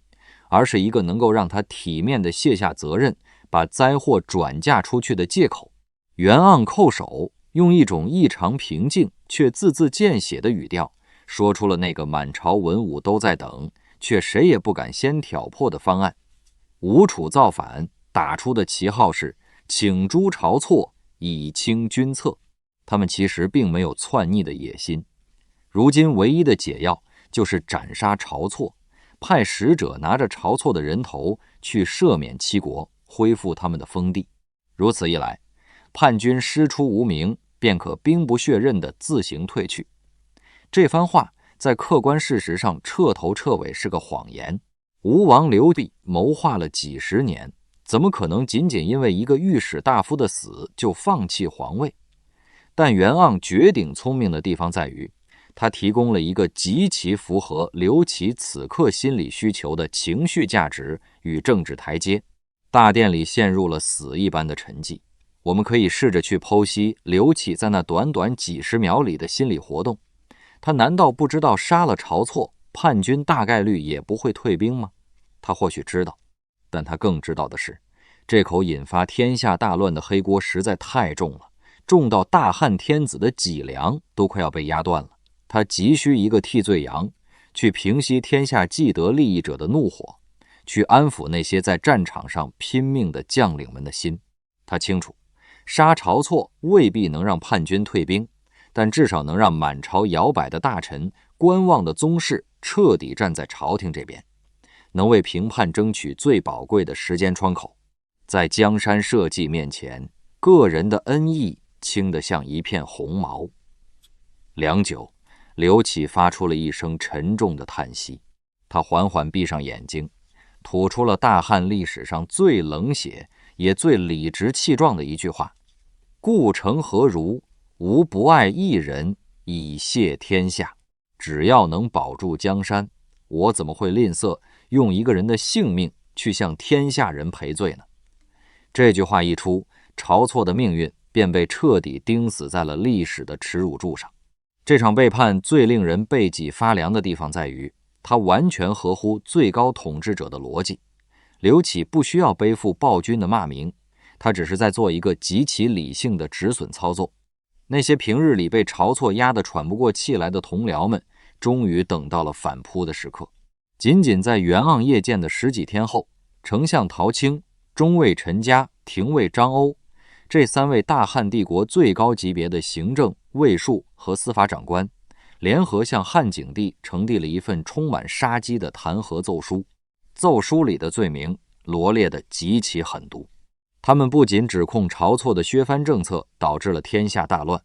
A: 而是一个能够让他体面地卸下责任，把灾祸转嫁出去的借口。袁盎叩首，用一种异常平静却字字见血的语调说出了那个满朝文武都在等，却谁也不敢先挑破的方案。吴楚造反打出的旗号是请诛晁错，以清君侧。他们其实并没有篡逆的野心，如今唯一的解药就是斩杀晁错，派使者拿着晁错的人头去赦免七国，恢复他们的封地。如此一来，叛军师出无名，便可兵不血刃地自行退去。这番话在客观事实上彻头彻尾是个谎言。吴王刘濞谋划了几十年，怎么可能仅仅因为一个御史大夫的死就放弃皇位？但袁盎绝顶聪明的地方在于，他提供了一个极其符合刘启此刻心理需求的情绪价值与政治台阶。大殿里陷入了死一般的沉寂。我们可以试着去剖析刘启在那短短几十秒里的心理活动。他难道不知道杀了晁错，叛军大概率也不会退兵吗？他或许知道，但他更知道的是，这口引发天下大乱的黑锅实在太重了，重到大汉天子的脊梁都快要被压断了。他急需一个替罪羊，去平息天下既得利益者的怒火，去安抚那些在战场上拼命的将领们的心。他清楚，杀晁错未必能让叛军退兵，但至少能让满朝摇摆的大臣、观望的宗室彻底站在朝廷这边，能为平叛争取最宝贵的时间窗口。在江山社稷面前，个人的恩义轻得像一片红毛。良久，刘启发出了一声沉重的叹息，他缓缓闭上眼睛，吐出了大汉历史上最冷血也最理直气壮的一句话：故城何如，吾不爱一人，以谢天下。只要能保住江山，我怎么会吝啬用一个人的性命去向天下人赔罪呢？这句话一出，晁错的命运便被彻底钉死在了历史的耻辱柱上。这场背叛最令人背脊发凉的地方在于，它完全合乎最高统治者的逻辑。刘启不需要背负暴君的骂名，他只是在做一个极其理性的止损操作。那些平日里被晁错压得喘不过气来的同僚们，终于等到了反扑的时刻。仅仅在袁盎夜见的十几天后，丞相陶青、中尉陈嘉、廷尉张欧这三位大汉帝国最高级别的行政、卫戍和司法长官，联合向汉景帝呈递了一份充满杀机的弹劾奏书。奏书里的罪名罗列得极其狠毒，他们不仅指控晁错的削藩政策导致了天下大乱，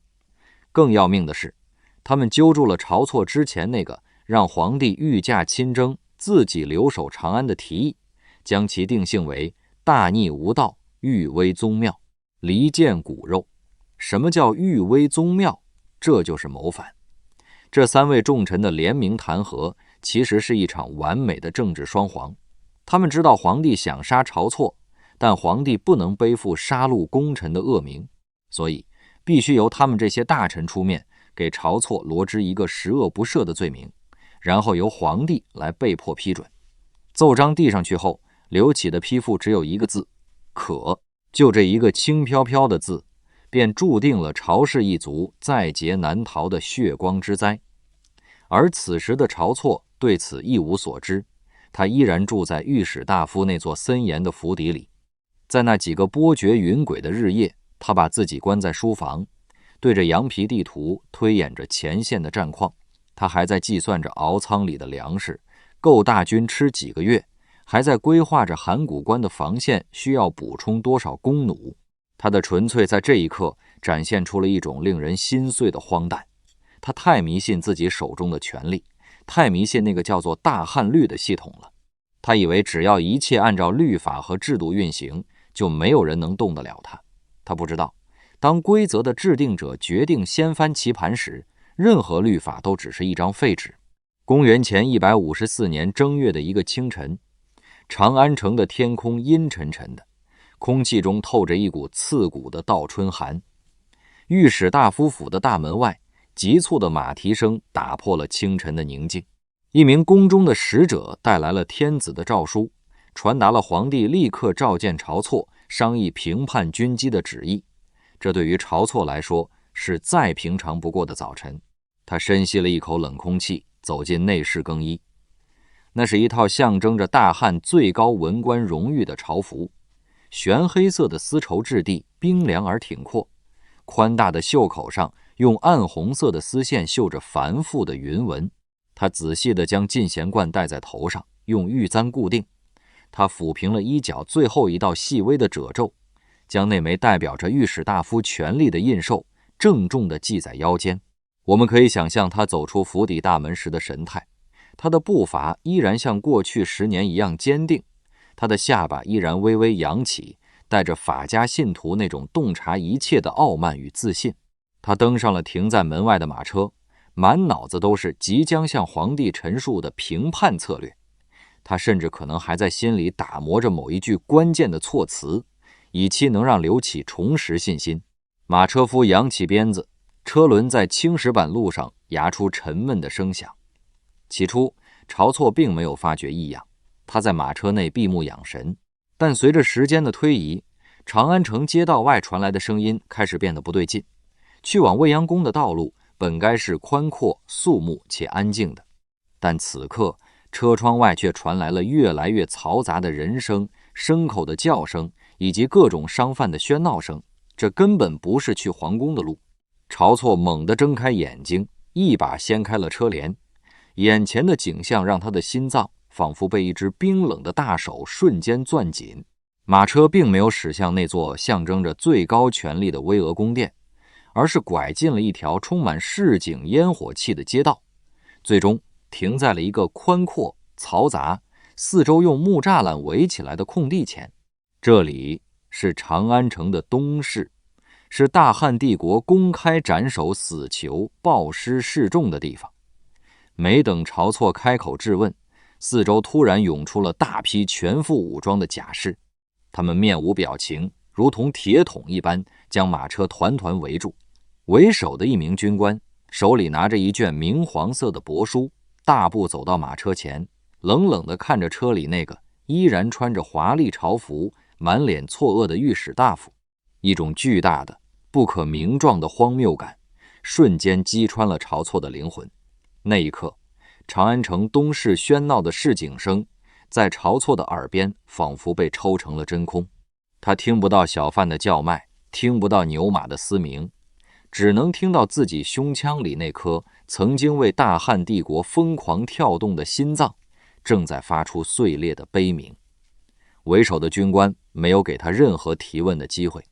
A: 更要命的是，他们揪住了晁错之前那个让皇帝御驾亲征、自己留守长安的提议，将其定性为大逆无道、欲威宗庙、离间骨肉。什么叫欲威宗庙？这就是谋反。这三位重臣的联名弹劾，其实是一场完美的政治双簧。他们知道皇帝想杀晁错，但皇帝不能背负杀戮功臣的恶名，所以必须由他们这些大臣出面，给晁错罗织一个十恶不赦的罪名，然后由皇帝来被迫批准。奏章递上去后，刘启的批复只有一个字：可。就这一个轻飘飘的字，便注定了晁氏一族在劫难逃的血光之灾。而此时的晁错对此一无所知，他依然住在御史大夫那座森严的府邸里。在那几个波谲云诡的日夜，他把自己关在书房，对着羊皮地图推演着前线的战况。他还在计算着敖仓里的粮食够大军吃几个月，还在规划着函谷关的防线需要补充多少弓弩。他的纯粹在这一刻展现出了一种令人心碎的荒诞。他太迷信自己手中的权力，太迷信那个叫做大汉律的系统了。他以为只要一切按照律法和制度运行，就没有人能动得了他。他不知道，当规则的制定者决定掀翻棋盘时，任何律法都只是一张废纸。公元前154年正月的一个清晨，长安城的天空阴沉沉的，空气中透着一股刺骨的倒春寒。御史大夫府的大门外，急促的马蹄声打破了清晨的宁静。一名宫中的使者带来了天子的诏书，传达了皇帝立刻召见晁错，商议平叛军机的旨意。这对于晁错来说是再平常不过的早晨。他深吸了一口冷空气，走进内室更衣。那是一套象征着大汉最高文官荣誉的朝服，玄黑色的丝绸质地冰凉而挺阔，宽大的袖口上用暗红色的丝线绣着繁复的云纹。他仔细地将进贤冠戴在头上，用玉簪固定。他抚平了衣角最后一道细微的褶皱，将那枚代表着御史大夫权力的印绶郑重地系在腰间。我们可以想象他走出府邸大门时的神态，他的步伐依然像过去10年一样坚定，他的下巴依然微微扬起，带着法家信徒那种洞察一切的傲慢与自信。他登上了停在门外的马车，满脑子都是即将向皇帝陈述的评判策略。他甚至可能还在心里打磨着某一句关键的措辞，以期能让刘启重拾信心。马车夫扬起鞭子，车轮在青石板路上压出沉闷的声响。起初，晁错并没有发觉异样，他在马车内闭目养神。但随着时间的推移，长安城街道外传来的声音开始变得不对劲。去往未央宫的道路本该是宽阔、肃穆且安静的，但此刻车窗外却传来了越来越嘈杂的人声、牲口的叫声以及各种商贩的喧闹声。这根本不是去皇宫的路。晁错猛地睁开眼睛，一把掀开了车帘。眼前的景象让他的心脏仿佛被一只冰冷的大手瞬间攥紧。马车并没有驶向那座象征着最高权力的巍峨宫殿，而是拐进了一条充满市井烟火气的街道，最终停在了一个宽阔、嘈杂、四周用木栅栏围起来的空地前。这里是长安城的东市，是大汉帝国公开斩首死囚、暴尸示众的地方。没等晁错开口质问，四周突然涌出了大批全副武装的甲士，他们面无表情，如同铁桶一般将马车团团围住。为首的一名军官手里拿着一卷明黄色的帛书，大步走到马车前，冷冷地看着车里那个依然穿着华丽朝服、满脸错愕的御史大夫。一种巨大的、不可名状的荒谬感瞬间击穿了晁错的灵魂。那一刻，长安城东市喧闹的市井声在晁错的耳边仿佛被抽成了真空。他听不到小贩的叫卖，听不到牛马的嘶鸣，只能听到自己胸腔里那颗曾经为大汉帝国疯狂跳动的心脏正在发出碎裂的悲鸣。为首的军官没有给他任何提问的机会，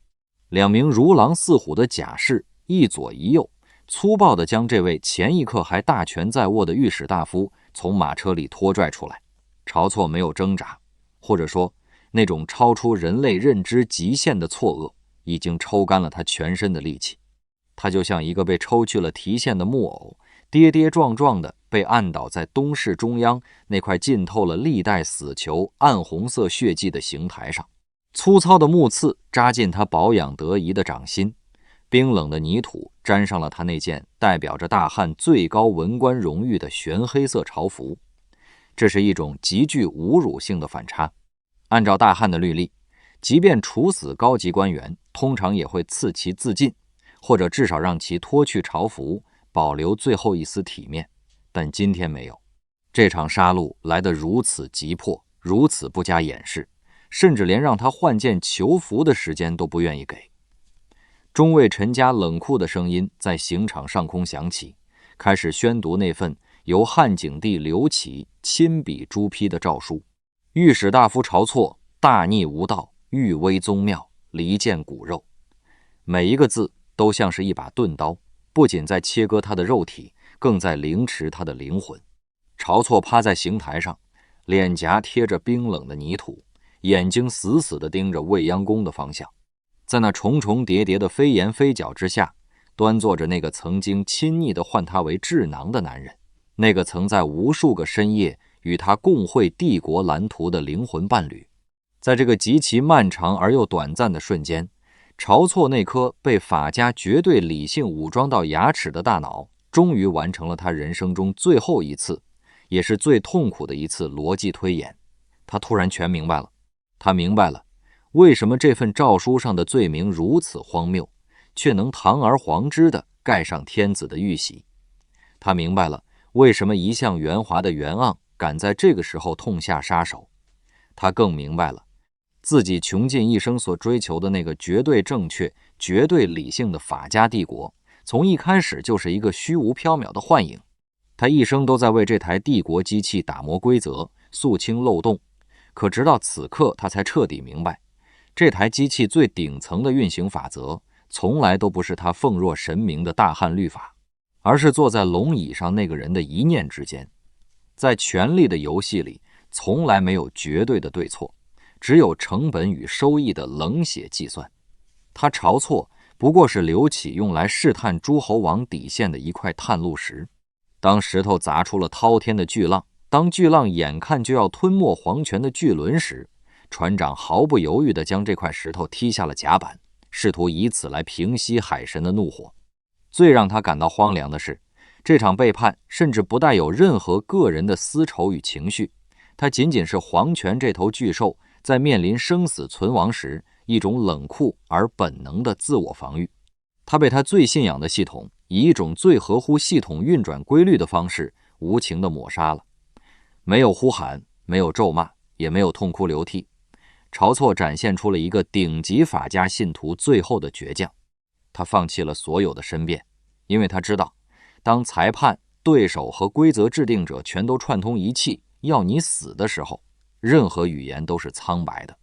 A: 两名如狼似虎的甲士一左一右，粗暴地将这位前一刻还大权在握的御史大夫从马车里拖拽出来。晁错没有挣扎，或者说那种超出人类认知极限的错愕已经抽干了他全身的力气。他就像一个被抽去了提线的木偶，跌跌撞撞地被按倒在东市中央那块浸透了历代死囚暗红色血迹的刑台上。粗糙的木刺扎进他保养得宜的掌心，冰冷的泥土沾上了他那件代表着大汉最高文官荣誉的玄黑色朝服。这是一种极具侮辱性的反差。按照大汉的律例，即便处死高级官员，通常也会赐其自尽，或者至少让其脱去朝服，保留最后一丝体面。但今天没有，这场杀戮来得如此急迫，如此不加掩饰，甚至连让他换件囚服的时间都不愿意给。中尉陈家冷酷的声音在刑场上空响起，开始宣读那份由汉景帝刘启亲笔朱批的诏书。御史大夫晁错大逆无道，欲危宗庙，离间骨肉。每一个字都像是一把钝刀，不仅在切割他的肉体，更在凌迟他的灵魂。晁错趴在刑台上，脸颊贴着冰冷的泥土，眼睛死死地盯着未央宫的方向。在那重重叠叠的飞檐飞角之下，端坐着那个曾经亲昵地唤他为智囊的男人，那个曾在无数个深夜与他共绘帝国蓝图的灵魂伴侣。在这个极其漫长而又短暂的瞬间，晁错那颗被法家绝对理性武装到牙齿的大脑终于完成了他人生中最后一次，也是最痛苦的一次逻辑推演。他突然全明白了，他明白了为什么这份诏书上的罪名如此荒谬，却能堂而皇之地盖上天子的玉玺。他明白了为什么一向圆滑的袁盎敢在这个时候痛下杀手。他更明白了自己穷尽一生所追求的那个绝对正确、绝对理性的法家帝国，从一开始就是一个虚无缥缈的幻影。他一生都在为这台帝国机器打磨规则，肃清漏洞，可直到此刻，他才彻底明白，这台机器最顶层的运行法则，从来都不是他奉若神明的大汉律法，而是坐在龙椅上那个人的一念之间。在权力的游戏里，从来没有绝对的对错，只有成本与收益的冷血计算。他晁错不过是刘启用来试探诸侯王底线的一块探路石。当石头砸出了滔天的巨浪，当巨浪眼看就要吞没黄泉的巨轮时，船长毫不犹豫地将这块石头踢下了甲板，试图以此来平息海神的怒火。最让他感到荒凉的是，这场背叛甚至不带有任何个人的私仇与情绪，它仅仅是黄泉这头巨兽在面临生死存亡时一种冷酷而本能的自我防御。他被他最信仰的系统以一种最合乎系统运转规律的方式无情地抹杀了。没有呼喊，没有咒骂，也没有痛哭流涕，晁错展现出了一个顶级法家信徒最后的倔强。他放弃了所有的申辩，因为他知道，当裁判、对手和规则制定者全都串通一气要你死的时候，任何语言都是苍白的。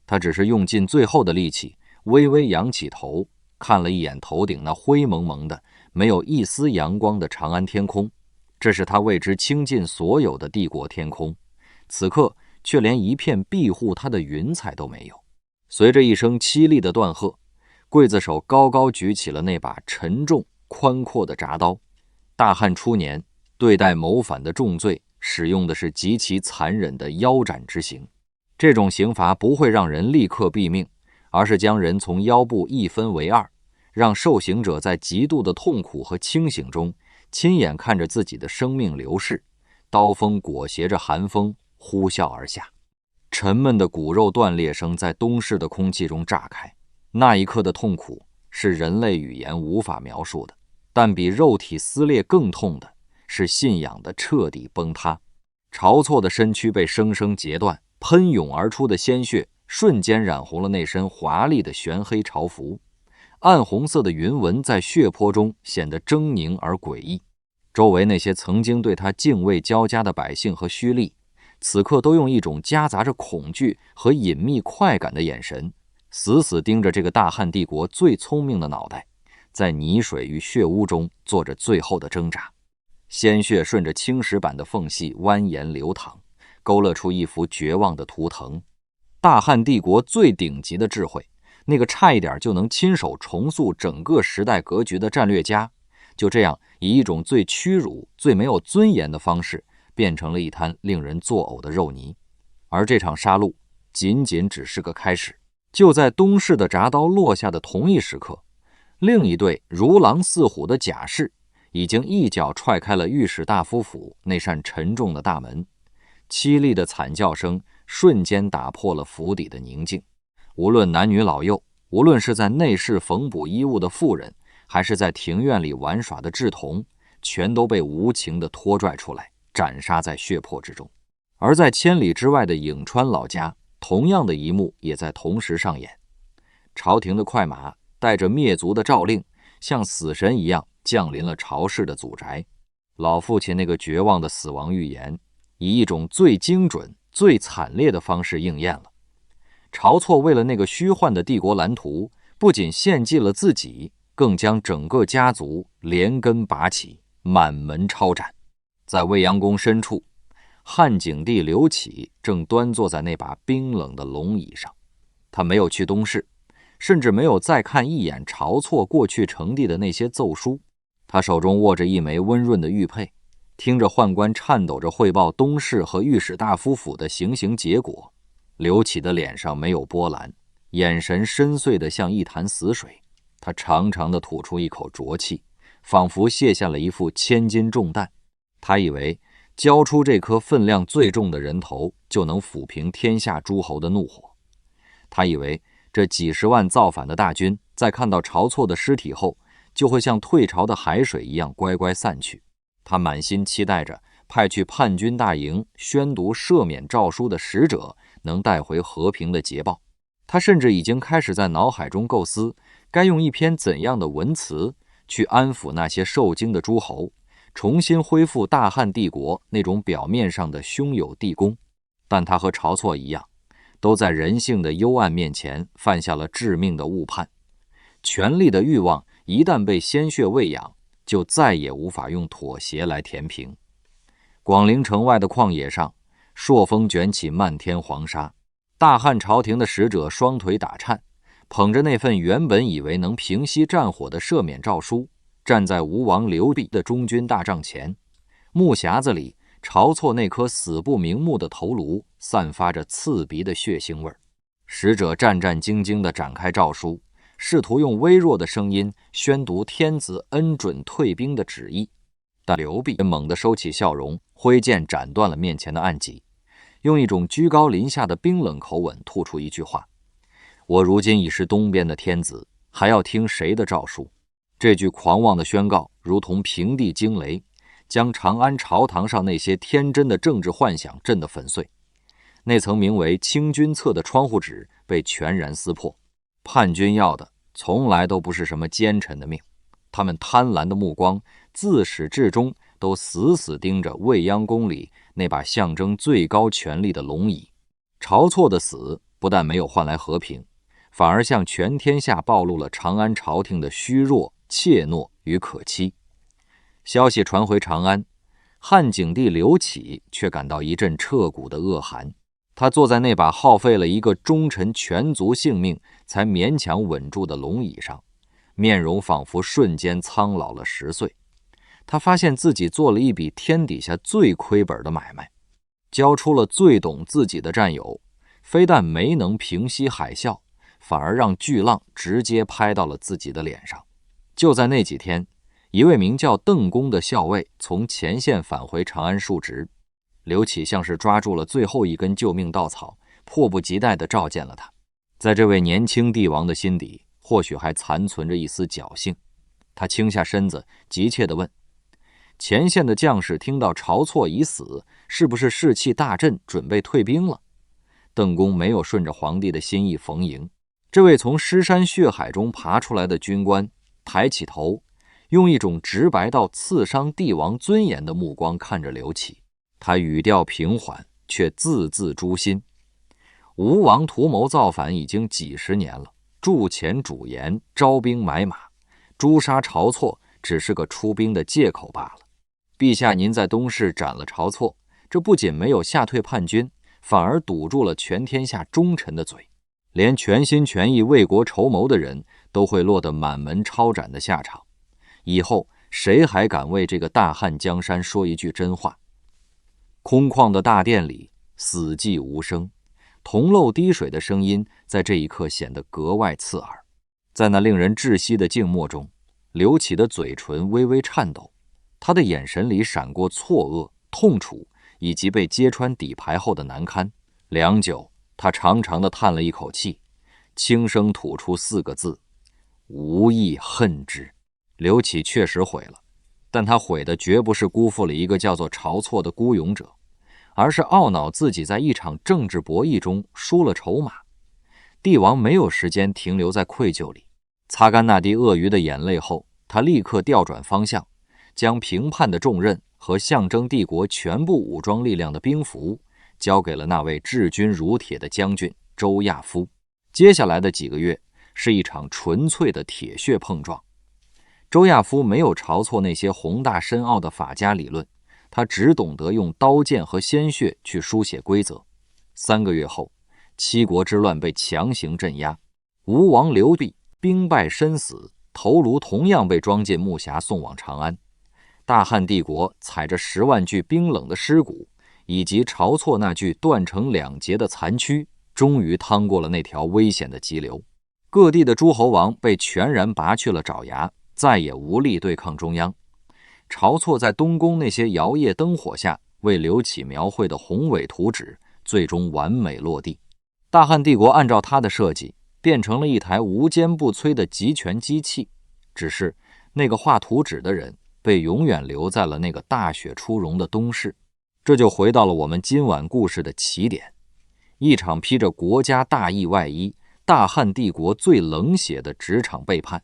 A: 他只是用尽最后的力气，微微仰起头，看了一眼头顶那灰蒙蒙的、没有一丝阳光的长安天空，这是他为之倾尽所有的帝国天空，此刻却连一片庇护他的云彩都没有。随着一声凄厉的断喝，刽子手高高举起了那把沉重宽阔的铡刀。大汉初年，对待谋反的重罪使用的是极其残忍的腰斩之刑。这种刑罚不会让人立刻毙命，而是将人从腰部一分为二，让受刑者在极度的痛苦和清醒中亲眼看着自己的生命流逝，刀锋裹挟着寒风呼啸而下。沉闷的骨肉断裂声在东市的空气中炸开，那一刻的痛苦是人类语言无法描述的，但比肉体撕裂更痛的是信仰的彻底崩塌。晁错的身躯被生生截断，喷涌而出的鲜血瞬间染红了那身华丽的玄黑朝服，暗红色的云纹在血泊中显得狰狞而诡异。周围那些曾经对他敬畏交加的百姓和胥吏，此刻都用一种夹杂着恐惧和隐秘快感的眼神，死死盯着这个大汉帝国最聪明的脑袋，在泥水与血污中做着最后的挣扎。鲜血顺着青石板的缝隙蜿蜒流淌，勾勒出一幅绝望的图腾。大汉帝国最顶级的智慧，那个差一点就能亲手重塑整个时代格局的战略家，就这样以一种最屈辱、最没有尊严的方式，变成了一滩令人作呕的肉泥。而这场杀戮仅仅只是个开始。就在东市的铡刀落下的同一时刻，另一对如狼似虎的甲士已经一脚踹开了御史大夫府那扇沉重的大门，凄厉的惨叫声瞬间打破了府邸的宁静。无论男女老幼，无论是在内室缝补衣物的妇人，还是在庭院里玩耍的稚童，全都被无情地拖拽出来，斩杀在血泊之中。而在千里之外的颍川老家，同样的一幕也在同时上演。朝廷的快马带着灭族的诏令，像死神一样降临了朝氏的祖宅。老父亲那个绝望的死亡预言，以一种最精准、最惨烈的方式应验了。晁错为了那个虚幻的帝国蓝图，不仅献祭了自己，更将整个家族连根拔起，满门抄斩。在未央宫深处，汉景帝刘启正端坐在那把冰冷的龙椅上。他没有去东市，甚至没有再看一眼晁错过去呈递的那些奏书。他手中握着一枚温润的玉佩，听着宦官颤抖着汇报东市和御史大夫府的行刑结果。刘启的脸上没有波澜，眼神深邃得像一潭死水。他长长地吐出一口浊气，仿佛卸下了一副千斤重担。他以为交出这颗分量最重的人头，就能抚平天下诸侯的怒火。他以为这几十万造反的大军，在看到晁错的尸体后，就会像退潮的海水一样乖乖散去。他满心期待着派去叛军大营宣读赦免诏书的使者能带回和平的捷报。他甚至已经开始在脑海中构思，该用一篇怎样的文辞去安抚那些受惊的诸侯，重新恢复大汉帝国那种表面上的兄友弟恭。但他和晁错一样，都在人性的幽暗面前犯下了致命的误判。权力的欲望一旦被鲜血喂养，就再也无法用妥协来填平。广陵城外的旷野上，朔风卷起漫天黄沙，大汉朝廷的使者双腿打颤，捧着那份原本以为能平息战火的赦免诏书，站在吴王刘濞的中军大帐前。木匣子里，晁错那颗死不瞑目的头颅散发着刺鼻的血腥味儿。使者战战兢兢地展开诏书，试图用微弱的声音宣读天子恩准退兵的旨意。但刘濞猛地收起笑容，挥剑斩断了面前的暗戟，用一种居高临下的冰冷口吻吐出一句话：我如今已是东边的天子，还要听谁的诏书？这句狂妄的宣告如同平地惊雷，将长安朝堂上那些天真的政治幻想震得粉碎。那层名为清君侧的窗户纸被全然撕破。叛军要的从来都不是什么奸臣的命，他们贪婪的目光自始至终都死死盯着未央宫里那把象征最高权力的龙椅。晁错的死不但没有换来和平，反而向全天下暴露了长安朝廷的虚弱、怯懦与可欺。消息传回长安，汉景帝刘启却感到一阵彻骨的恶寒。他坐在那把耗费了一个忠臣全族性命才勉强稳住的龙椅上，面容仿佛瞬间苍老了10岁。他发现自己做了一笔天底下最亏本的买卖，交出了最懂自己的战友，非但没能平息海啸，反而让巨浪直接拍到了自己的脸上。就在那几天，一位名叫邓公的校尉从前线返回长安述职，刘启像是抓住了最后一根救命稻草，迫不及待地召见了他。在这位年轻帝王的心底，或许还残存着一丝侥幸。他倾下身子，急切地问：前线的将士听到晁错已死，是不是士气大振，准备退兵了？邓公没有顺着皇帝的心意逢迎。这位从尸山血海中爬出来的军官抬起头，用一种直白到刺伤帝王尊严的目光看着刘启。他语调平缓，却字字诛心。吴王图谋造反已经几十年了，铸钱主盐，招兵买马，诛杀晁错只是个出兵的借口罢了。陛下您在东市斩了晁错，这不仅没有吓退叛军，反而堵住了全天下忠臣的嘴，连全心全意为国筹谋的人都会落得满门抄斩的下场。以后谁还敢为这个大汉江山说一句真话？空旷的大殿里死寂无声，铜漏滴水的声音在这一刻显得格外刺耳。在那令人窒息的静默中，刘启的嘴唇微微颤抖，他的眼神里闪过错愕、痛楚以及被揭穿底牌后的难堪。良久，他长长地叹了一口气，轻声吐出4个字：无亦恨之。刘启确实毁了，但他毁的绝不是辜负了一个叫做晁错的孤勇者，而是懊恼自己在一场政治博弈中输了筹码。帝王没有时间停留在愧疚里，擦干那滴鳄鱼的眼泪后，他立刻调转方向，将平叛的重任和象征帝国全部武装力量的兵符交给了那位治军如铁的将军周亚夫。接下来的几个月是一场纯粹的铁血碰撞。周亚夫没有晁错那些宏大深奥的法家理论，他只懂得用刀剑和鲜血去书写规则。3个月后，七国之乱被强行镇压，吴王刘濞兵败身死，头颅同样被装进木匣送往长安。大汉帝国踩着10万具冰冷的尸骨，以及晁错那具断成2截的残躯，终于趟过了那条危险的急流。各地的诸侯王被全然拔去了爪牙，再也无力对抗中央。晁错在东宫那些摇曳灯火下为刘启描绘的宏伟图纸最终完美落地。大汉帝国按照他的设计变成了一台无坚不摧的集权机器，只是那个画图纸的人被永远留在了那个大雪初融的东市。这就回到了我们今晚故事的起点，一场披着国家大义外衣、大汉帝国最冷血的职场背叛。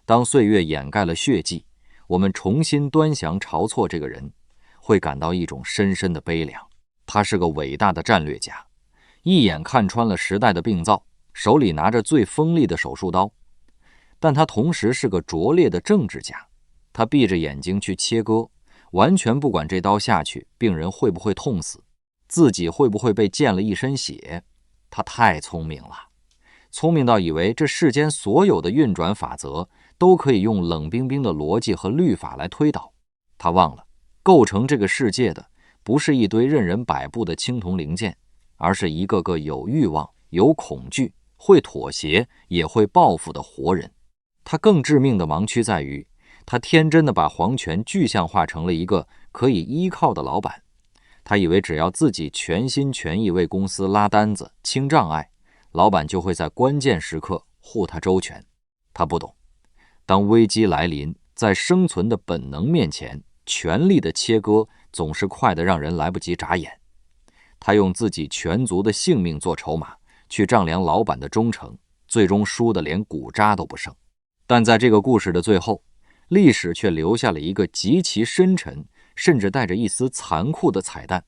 A: 当岁月掩盖了血迹，我们重新端详晁错这个人，会感到一种深深的悲凉。他是个伟大的战略家，一眼看穿了时代的病灶，手里拿着最锋利的手术刀。但他同时是个拙劣的政治家，他闭着眼睛去切割，完全不管这刀下去病人会不会痛死，自己会不会被溅了一身血。他太聪明了，聪明到以为这世间所有的运转法则都可以用冷冰冰的逻辑和律法来推导。他忘了，构成这个世界的不是一堆任人摆布的青铜零件，而是一个个有欲望、有恐惧、会妥协也会报复的活人。他更致命的盲区在于，他天真的把皇权具象化成了一个可以依靠的老板。他以为只要自己全心全意为公司拉单子、清障碍，老板就会在关键时刻护他周全。他不懂，当危机来临，在生存的本能面前，权力的切割总是快得让人来不及眨眼。他用自己全族的性命做筹码，去丈量老板的忠诚，最终输得连骨渣都不剩。但在这个故事的最后，历史却留下了一个极其深沉，甚至带着一丝残酷的彩蛋。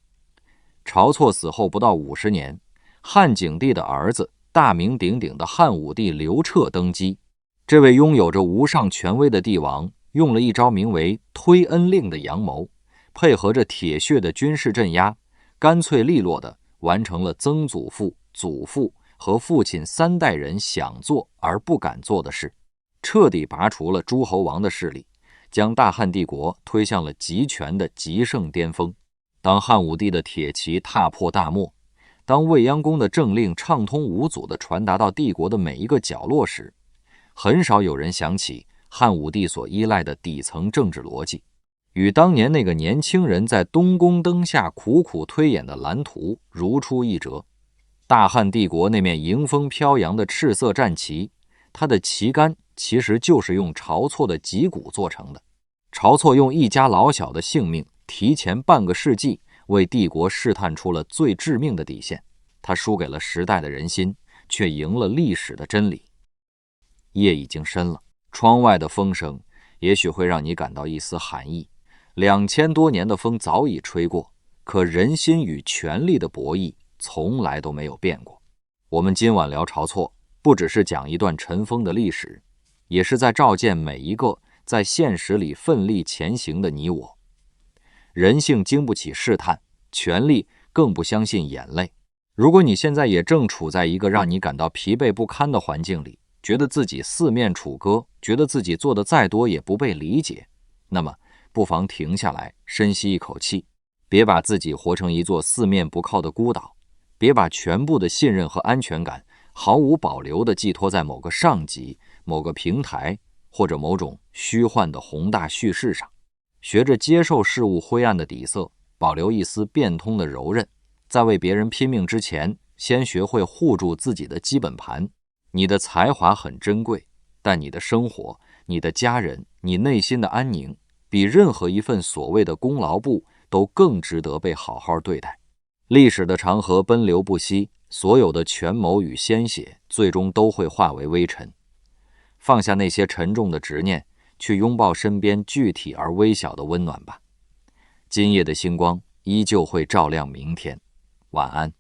A: 晁错死后不到50年，汉景帝的儿子大名鼎鼎的汉武帝刘彻登基。这位拥有着无上权威的帝王，用了一招名为推恩令的阳谋，配合着铁血的军事镇压，干脆利落地完成了曾祖父、祖父和父亲3代人想做而不敢做的事，彻底拔除了诸侯王的势力，将大汉帝国推向了集权的极盛巅峰。当汉武帝的铁骑踏破大漠，当未央宫的政令畅通无阻地传达到帝国的每一个角落时，很少有人想起汉武帝所依赖的底层政治逻辑，与当年那个年轻人在东宫灯下苦苦推演的蓝图如出一辙。大汉帝国那面迎风飘扬的赤色战旗，它的旗杆其实就是用晁错的脊骨做成的。晁错用一家老小的性命提前半个世纪为帝国试探出了最致命的底线，他输给了时代的人心，却赢了历史的真理。夜已经深了，窗外的风声也许会让你感到一丝寒意。2000多年的风早已吹过，可人心与权力的博弈从来都没有变过。我们今晚聊晁错，不只是讲一段尘封的历史，也是在照见每一个在现实里奋力前行的你我。人性经不起试探，权力更不相信眼泪。如果你现在也正处在一个让你感到疲惫不堪的环境里，觉得自己四面楚歌，觉得自己做的再多也不被理解，那么不妨停下来，深吸一口气，别把自己活成一座四面不靠的孤岛，别把全部的信任和安全感毫无保留地寄托在某个上级、某个平台或者某种虚幻的宏大叙事上。学着接受事物灰暗的底色，保留一丝变通的柔韧，在为别人拼命之前，先学会护住自己的基本盘。你的才华很珍贵，但你的生活、你的家人、你内心的安宁，比任何一份所谓的功劳簿都更值得被好好对待。历史的长河奔流不息，所有的权谋与鲜血最终都会化为微尘。放下那些沉重的执念，去拥抱身边具体而微小的温暖吧。今夜的星光依旧会照亮明天。晚安。